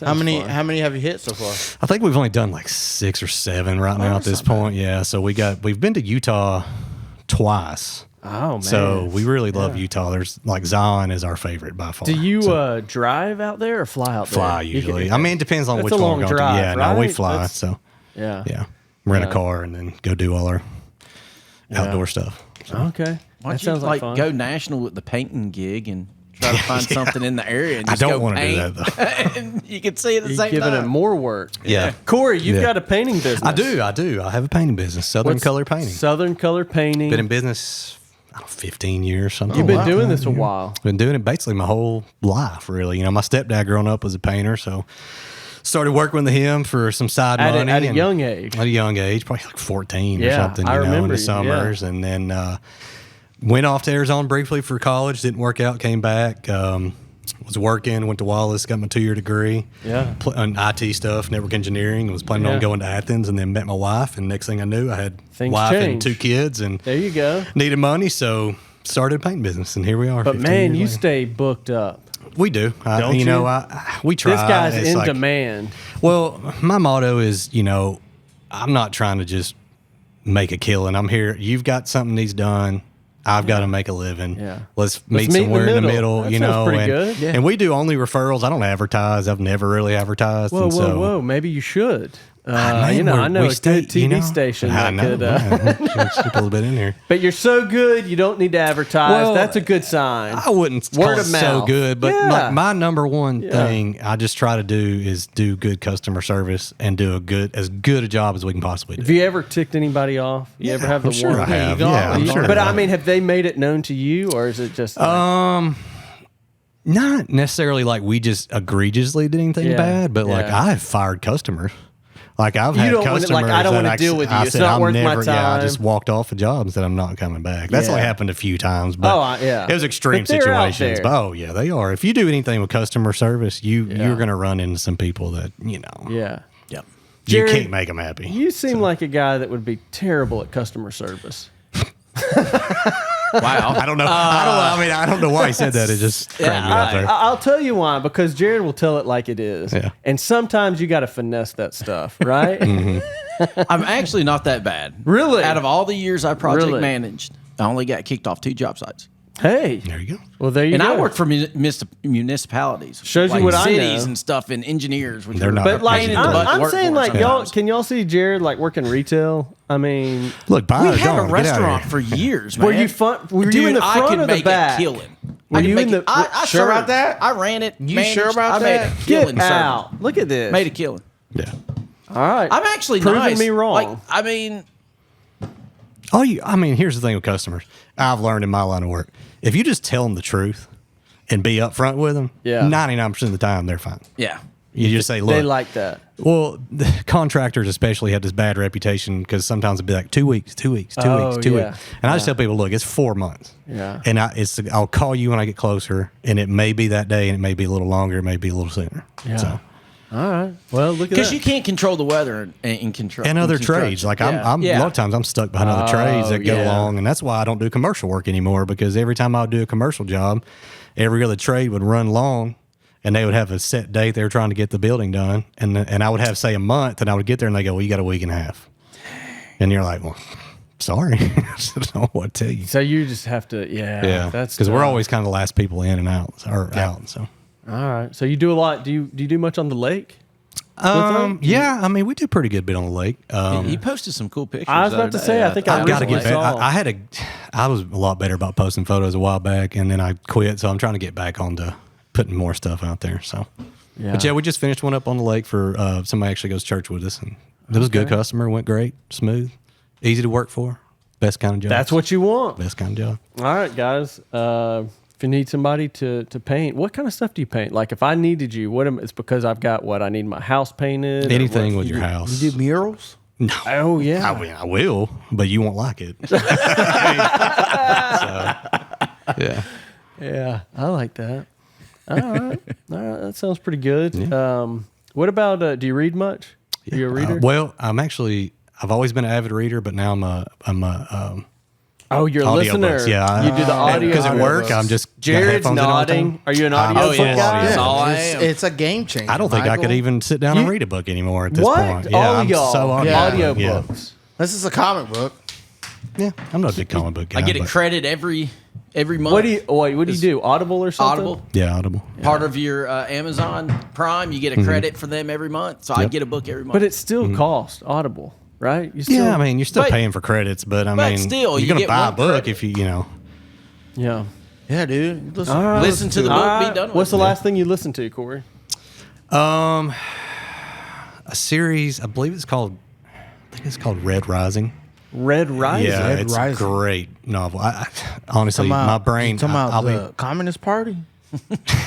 How many have you hit so far? I think we've only done like 6 or 7 right now at this point. Yeah. So we've been to Utah twice. Oh man. So we really love Utah. There's like Zion is our favorite by far. do you So drive out there or fly out there? fly You can- usually? I mean, it depends on That's which a one long we're going drive, to. Yeah, no, we right? fly. That's- So Yeah. yeah, rent Yeah. a car and then go do all our outdoor stuff. So. Okay. Why That don't you sounds like like fun. go national with the painting gig and try to find something in the area? And I just don't go want to do paint, that though. and you can see it at the You're same giving time. it more work. Yeah. Corey, you've Yeah. got a painting business. I do. I have a painting business, Southern What's Color Painting. Southern Color Painting. Been in business, I don't know, 15 years, something. You've been like doing that. this a while. Been doing it basically my whole life, really. You know, my stepdad growing up was a painter, so started working with him for some side At money a and- young age. At a young age, probably like 14 or Yeah, something. I You know, in remember the you, summers, and then went off to Arizona briefly for college. Didn't work out. Came back. Was working. Went to Wallace. Got my 2-year degree. Yeah. On IT stuff, network engineering. Was planning Yeah. on going to Athens, and then met my wife. And next thing I knew, I had Things wife and change. 2 kids, and There you go. needed money, so started a painting business, and here we are. But 15 man, years you later. stay booked up. We do. Don't you know, you? we try. This guy's It's in like- demand. Well, my motto is, you know, I'm not trying to just make a killing. I'm here. You've got something needs done. I've got to make a living. Yeah. Let's Let's meet meet in the somewhere in the middle. middle. That You sounds know, pretty and, good. Yeah. and we do only referrals. I don't advertise. I've never really advertised. Whoa, and so, whoa. Maybe you should. Man, I know we a stay- good TV station I that know. could. Man. Stick a little bit in here. But you're so good, you don't need to advertise. Well, That's a good sign. I wouldn't Word call it of so mouth. good, but Yeah. my number one thing I just try to do is do good customer service and do as good a job as we can possibly do. Have you ever ticked anybody off? You ever have the I'm sure one? I have. you go. Yeah, I'm sure. But I I have. mean, have they made it known to you, or is it just? Not necessarily like we just egregiously did anything Yeah, bad, but like yeah. I've fired customers. Like I've You had don't wanna- customers like, I don't that wanna deal with you. I It's said, not I'm worth my never, Yeah, I time. just walked off a job and said I'm not coming back. That's only Yeah. happened a few times, but Yeah. it was extreme But they're out situations. there. But oh yeah, they are. If you do anything with customer service, you're going to run into some people that Yeah. Yep. you Jared, can't make them happy. You seem like a guy that would be terrible at customer service. Wow. I don't know. I don't know why he said that. It just cracked me up there. I'll tell you why, because Jared will tell it like it is. Yeah. And sometimes you got to finesse that stuff, right? I'm actually not that bad. Really? Out of all the years I project Really? managed, I only got kicked off 2 job sites. Hey. There you go. Well, there you And go. I worked for municipalities. Shows you like what I cities know. and stuff and engineers. Which They're are not But like, pain in the butt to I'm work saying, for like, y'all, sometimes. can y'all see Jared like working retail? I mean, Look, buy We a had a dog, get out of restaurant here. for years, man. Were you you Dude, in the I front could or the make back? a killing. Were I could you make in it- the- I Sure served. about that? I ran it. You managed, sure about I made that? a killing. Get serving. out! Look at this. Made a killing. Yeah. All right. I'm actually Proving nice. me wrong. Like, I mean, Here's the thing with customers. I've learned in my line of work. If you just tell them the truth and be upfront with them, Yeah. 99% of the time they're fine. yeah. You just say, look, They like that. well, the contractors especially have this bad reputation because sometimes it'd be like 2 weeks, 2 weeks, 2 Oh, weeks, 2 yeah. weeks. And I just tell people, look, it's 4 months. Yeah. And I'll call you when I get closer, and it may be that day, and it may be a little longer, it may be a little sooner. Yeah. So, All right. Well, look at Because that. you can't control the weather and control and other construction. trades. Like Yeah. I'm Yeah. a lot of times I'm stuck behind other trades that go yeah. along, and that's why I don't do commercial work anymore. Because every time I would do a commercial job, every other trade would run long, and they would have a set date they were trying to get the building done, and I would have say a month, and I would get there and they go, well, you got a week and a half, and you're like, well, sorry, I don't know what to tell you. So you just have to, Yeah, That's because we're tough. always kind of the last people in and out or out. So. All right. So you do a lot. Do you do much on the lake? Yeah, I mean, we do a pretty good bit on the lake. He posted some cool pictures. I was the about other to say, day. I think I I've got to recently get back. saw. I was a lot better about posting photos a while back, and then I quit. So I'm trying to get back onto putting more stuff out there. So, but yeah, we just finished one up on the lake for somebody actually goes to church with us, and it was a good customer. Went great, smooth, easy to work for, best kind of job. That's what you want. best kind of job. All right, guys. If you need somebody to paint, what kind of stuff do you paint? Like if I needed you, it's because I've got what I need my house painted. or Anything what? with your house. You do murals? No. Oh yeah. I mean, I will, but you won't like it. So, yeah. Yeah, I like that. All right. That sounds pretty good. What about? Do you read much? Are you a reader? Well, I've always been an avid reader, but now I'm a oh, you're a listener. audiobooks. Yeah, you do the audio because at work books. I'm just got Jared's headphones in all the time. nodding. Are you an I'm audio a book full guy? audio. That's all I am. It's a game changer. I don't think I could Michael. even sit down and read a book anymore at this What? point. All I'm y'all so audio yeah. books. This is a comic book. Yeah, I'm not a big comic book guy. I get a but- credit every month. What do you do? Audible or something? Audible. Yeah, Audible. Part of your Amazon Prime, you get a credit for them every month. So I Yep. get a book every month. But it still costs Audible, right? You still, Yeah, I mean, you're still But- paying for credits, but I but mean, still, you're you gonna get buy a one book credit. if you know. yeah. Yeah, dude. Listen. All right. Listen to the book, All be right. done with What's the it. last thing you listened to, Corey? A series, I believe it's called. I think it's called Red Rising. Red Rising. Yeah, Red it's Rising. a great novel. I honestly, my brain. Talking about I'll the Communist Party?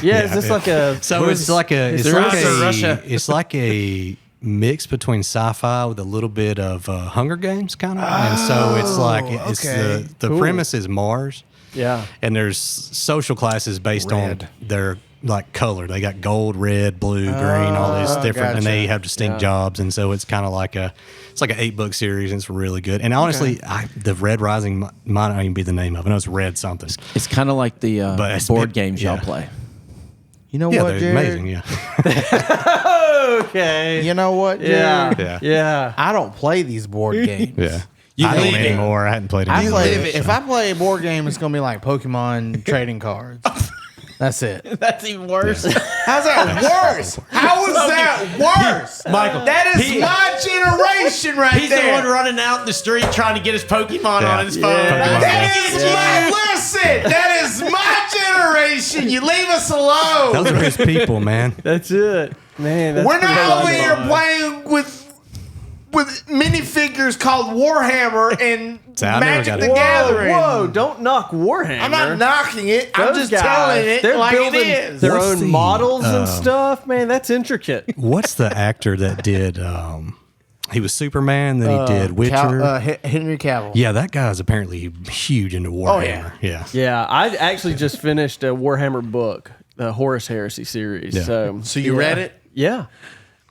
Yeah, is this like a? So it's like a. It's there like is a Russia. It's like a mix between sci-fi with a little bit of Hunger Games kind of, and so it's like it's okay. the Cool. premise is Mars, Yeah. and there's social classes based Red. on their like color. They got gold, red, blue, green, all these different, and they gotcha. have distinct jobs, and so it's kind of like it's like an 8-book series, and it's really good. And honestly, the Red Rising might not even be the name of it. I know it's Red something. It's kind of like the But it's- board games y'all yeah. play. You know Yeah, what, they're Jared? amazing. Yeah, Okay. You know what, Yeah. Jared? Yeah. I don't play these board games. yeah. You I don't live it. anymore. I hadn't played it. I in play, years. if I play a board game, it's gonna be like Pokemon trading cards. That's it. That's even worse. How's that worse? How is that worse? Michael, That is my generation right He's there. the one running out in the street trying to get his Pokemon on his phone. Pokemon. That is my listen. That is my generation. You leave us alone. Those are his people, man. That's it, man. That's We're pretty not over funny. here playing with minifigures called Warhammer and See, I never Magic got the it. Gathering. Whoa, don't knock Warhammer. I'm not knocking it. I'm Those just telling it they're like it building is. their What's own the, models and stuff. Man, that's intricate. What's the actor that did? He was Superman. Then he did Witcher. Henry Cavill. Yeah, that guy's apparently huge into Warhammer. Yeah. Yeah, I actually just finished a Warhammer book, the Horus Heresy series. Yeah. So you read it? Yeah.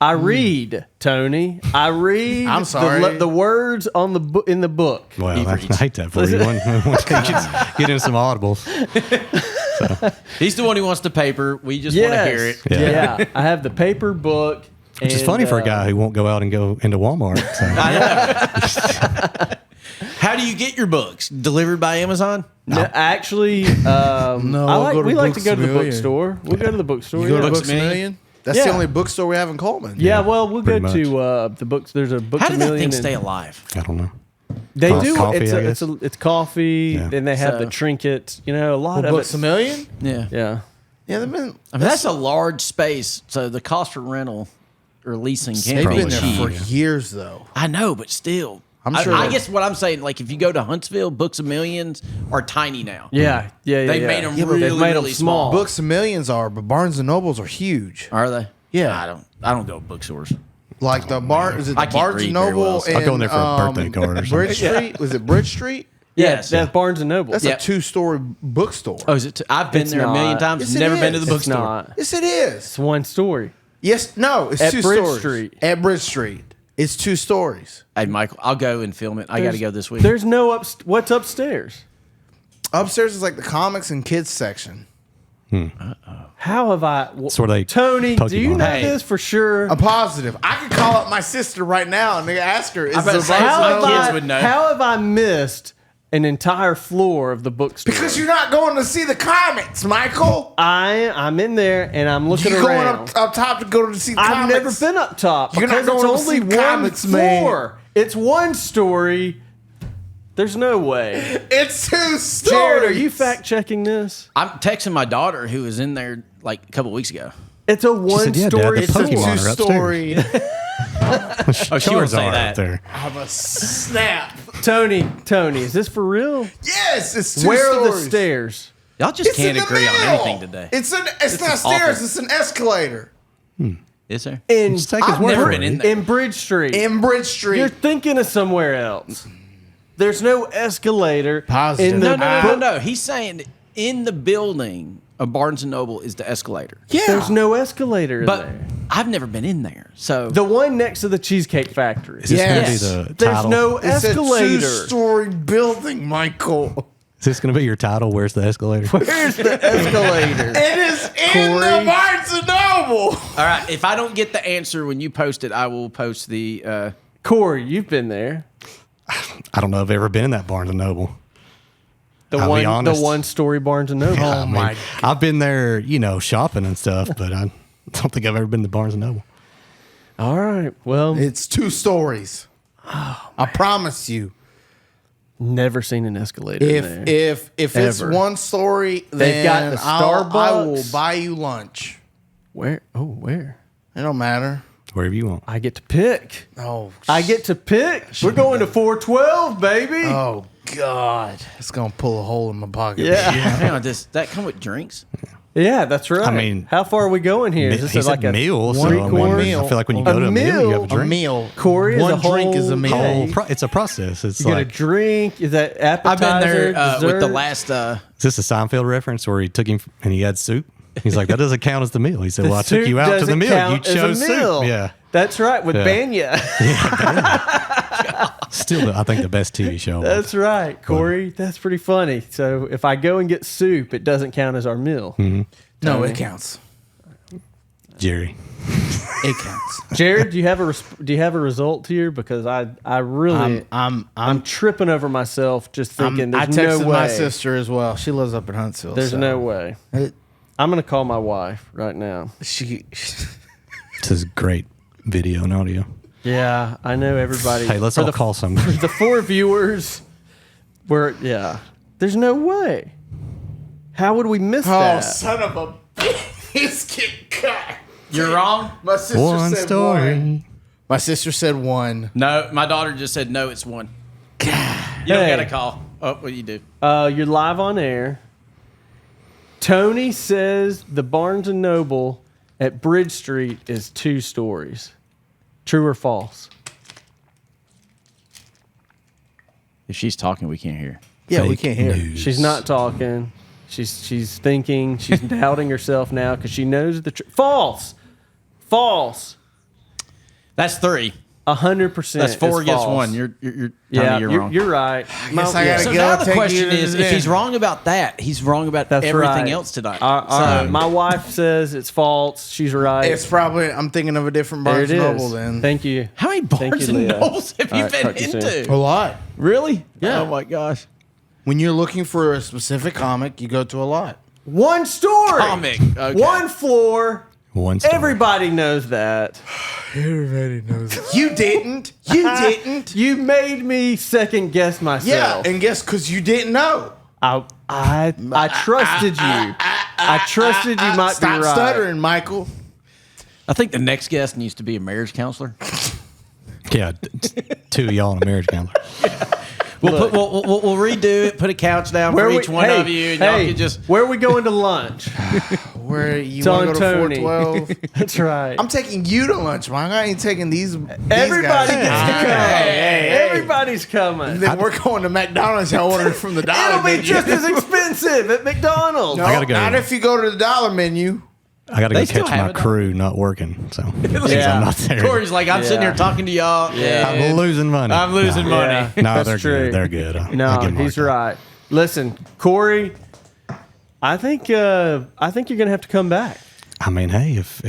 I read, Tony. I read. I'm sorry. The words on the in the book. Well, I hate that for you. Get in some audibles. He's the one who wants the paper. We just want to hear it. Yeah. I have the paper book. Which is funny for a guy who won't go out and go into Walmart. So. How do you get your books? Delivered by Amazon? No, actually, we'll go to we like to go to the Books-A-Million. bookstore. We'll go to the bookstore. You go to yeah. Books-A-Million? That's Yeah. the only bookstore we have in Coleman. Yeah, well, we'll go pretty to the books. There's a How Books-A-Million. did that thing and- stay alive? I don't know. They do. Coffee, It's I guess. it's coffee. Yeah. Then they have So- the trinkets. You know, a lot of Books it. a Million? Yeah. Yeah. Yeah, they've been. I mean, that's a large space, so the cost for rental or leasing They've can't be been there cheap. for years, though. I know, but still. I'm sure I that- guess what I'm saying, like, if you go to Huntsville, Books a Millions are tiny now. Yeah. They made them really, They've made them really small. small. Books a Millions are, but Barnes and Nobles are huge. Are they? Yeah. I don't go to bookstores. Like the bar, is it I the can't Barnes read and very Noble? well, so- I'll go in there for a birthday card or Bridge something. Street? Was it Bridge Street? Yes. That's Barnes and Noble. That's Yeah. a 2-story bookstore. Oh, is it? I've been It's there a million not. times. Yes, it Never been to is. the It's bookstore. not. Yes, it is. It's one story. Yes, no, it's At 2 Bridge stories. Street. At Bridge Street. It's 2 stories. Hey, Michael, I'll go and film it. I got to go this week. There's no what's upstairs? Upstairs is like the comics and kids section. How have I? where they Tony, do you Pokemon. know Hey. this for sure? I'm positive. I could call up my sister right now and ask her. Is bet the the same Barnes my and have Noble- kids I, would know. how have I missed an entire floor of the bookstore? Because you're not going to see the comics, Michael. I'm in there and I'm looking You're going around. up top to go to see the I've comics. never been up top You're not because it's going to only see one comics, man. floor. It's one story. There's no way. It's 2 stories. Jared, are you fact checking this? I'm texting my daughter who was in there like a couple weeks ago. It's a one said, "Yeah, Dad, story. the It's a Pokemon are upstairs." 2-story. Oh, she won't Yours say are that. up there. I'm a snap. Tony, is this for real? Yes, it's 2 Where stories. are the stairs? Y'all just It's in can't the agree on middle. anything today. It's not is stairs. awful. It's an escalator Is there? In Just take his I've word never for been it. in there. in Bridge Street. in Bridge Street. You're thinking of somewhere else. There's no escalator. Positive. In the No. He's saying in the building of Barnes and Noble is the escalator. Yeah. There's no escalator in But there. I've never been in there. So The one next to the Cheesecake Factory. Is this Yes. going to be the There's title? no It's escalator. a 2-story building, Michael. Is this going to be your title? Where's the escalator? Where's the escalator? It is in Corey. the Barnes and Noble. all right, if I don't get the answer when you post it, I will post the Corey, you've been there. I don't know if I've ever been in that Barnes and Noble. The I'll be one, the honest. one story Barnes and Noble. I mean, I've been there, shopping and stuff, but I don't think I've ever been to Barnes and Noble. All right. Well, It's 2 stories. I promise you. never seen an escalator in there. If it's Ever. 1 story, They've then got the I will Starbucks. buy you lunch. Where? Oh, where? It don't matter. Wherever you want. I get to pick. Oh, I get to pick. We're going to 412, baby. oh God, it's gonna pull a hole in my pocket. Yeah. hang on, does that come with drinks? Yeah, that's right. I mean, how far are we going here? Is He this said like a meal, so one I mean, course? meal. I feel like when you A go to a meal, you have a meal? drink. A meal. Corey, is One a drink is a whole meal. day. It's a process. It's You get a like, drink. Is that I've appetizer? been there with the dessert? last. is this a Seinfeld reference where he took him and he had soup? He's like, that doesn't count as the meal. He said, well, I took Soup you out to the doesn't meal. You count as a chose meal. soup. Yeah. That's right, with Yeah. Banya. Still, I think the best TV show. That's right, Corey. That's pretty funny. So if I go and get soup, it doesn't count as our meal. No, it counts. Jerry. It counts. Jared, do you have a result here? Because I really I'm tripping over myself just thinking I there's texted no way. my sister as well. She lives up in Huntsville. There's so no way. I'm gonna call my wife right now. This is great video and audio. Yeah, I know everybody. Hey, let's all call somebody. The 4 viewers were, there's no way. How would we miss that? son of a biscuit cut. You're wrong. My sister One said story. 1. My sister said 1. No, my daughter just said no. It's 1. You don't Hey. got to call. Oh, what do you do? You're live on air. Tony says the Barnes & Noble at Bridge Street is 2 stories. True or false? If she's talking, we can't hear. Yeah, we Fake can't hear. news. She's not talking. She's thinking. She's doubting herself now because she knows the truth. False. False. That's 3. 100%. That's 4 is against false. 1. You're Yeah, you're wrong. you're right. guess I gotta So go now the take question you to is, the if he's den. wrong about that, he's wrong about That's everything right. else tonight. All right. My wife says it's false. She's right. It's probably, I'm thinking of a different there Barnes it Noble is. then. Thank you. How many Thank Barnes you, and Leah. Nobles have All you right, been talk to you soon. into? A lot. Really? Yeah. Oh my gosh. When you're looking for a specific comic, you go to a lot. 1 story. Comic. Okay. 1 floor. One story. Everybody knows that. Everybody knows it. You didn't. You didn't. You made me second guess Yeah, myself. and guess because you didn't know. I trusted you. I trusted you might Stop be right. stuttering, Michael. I think the next guest needs to be a marriage counselor. Yeah, 2 of y'all in a marriage counselor. We'll redo it. Put a couch down for each one of you, and y'all can just. Where are we going to lunch? Where you It's want on to go to Tony. 412? That's right. I'm taking you to lunch, Mike. I ain't taking these. Everybody guys. gets to come. Hey. Everybody's coming. Then we're going to McDonald's. I ordered from the dollar It'll be menu. just as expensive at McDonald's. No, I gotta go. not if you go to the dollar menu. I got to go They still catch have my it. crew not working. So Yeah. I'm not there. Corey's like, I'm sitting here talking to y'all. Yeah. I'm losing money. I'm losing No. money. Yeah, No, that's they're true. good. They're good. I'll No, give 'em a he's hard time. right. Listen, Corey, I think you're gonna have to come back. I mean, hey, if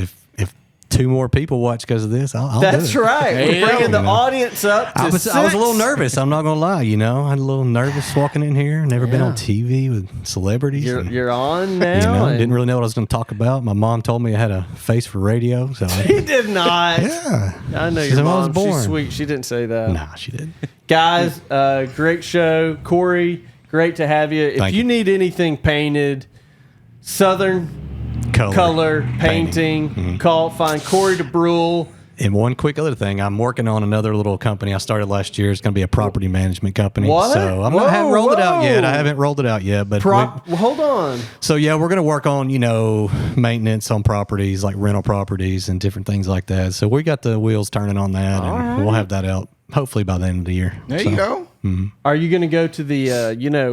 2 more people watch because of this, I'll That's do it. right. There We're you bringing go. the audience up to I was a little 6. nervous. I'm not gonna lie. I had a little nervous walking in here. Never been on TV with celebrities. and, You're on now. and- didn't really know what I was going to talk about. My mom told me I had a face for radio. So He did not. yeah, I know She your said when I was mom. She's born. sweet. She didn't say that. nah, she did. Guys, great show. Corey, great to have you. If Thank you you. need anything painted, Southern color painting, find Cory DeBruhl. And one quick other thing, I'm working on another little company I started last year. It's going to be a property management company. What? So I Whoa, haven't rolled it out yet. whoa. I haven't rolled it out yet. But Well, hold on. so yeah, we're going to work on maintenance on properties like rental properties and different things like that. So we got the wheels turning on that, and we'll have that out hopefully by the end of the year. There you go. Are you going to go to the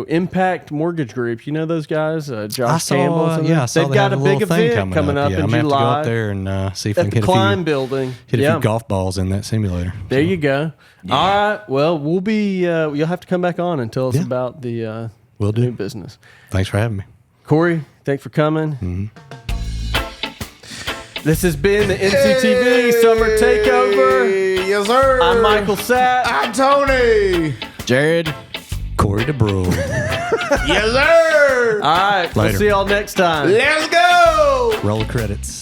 Impact Mortgage Group? You know those guys, I Josh saw, Campbell's and I saw they've they got a have big little thing event coming up Yeah, in I'm gonna have to go July up there and see if I at can the hit Climb Building. a few golf balls in that simulator. There you go. All right. Well, we'll be. You'll have to come back on and tell us Yeah. about the Will do. new business. Thanks for having me. Corey, thanks for coming. Mm-hmm. This has been the NCTV Summer Takeover. Yes, sir. I'm Michael Sapp. I'm Tony. Jared. Cory DeBruhl. Yes, sir. All right. We'll Later. see y'all next time. Let's go. Roll the credits.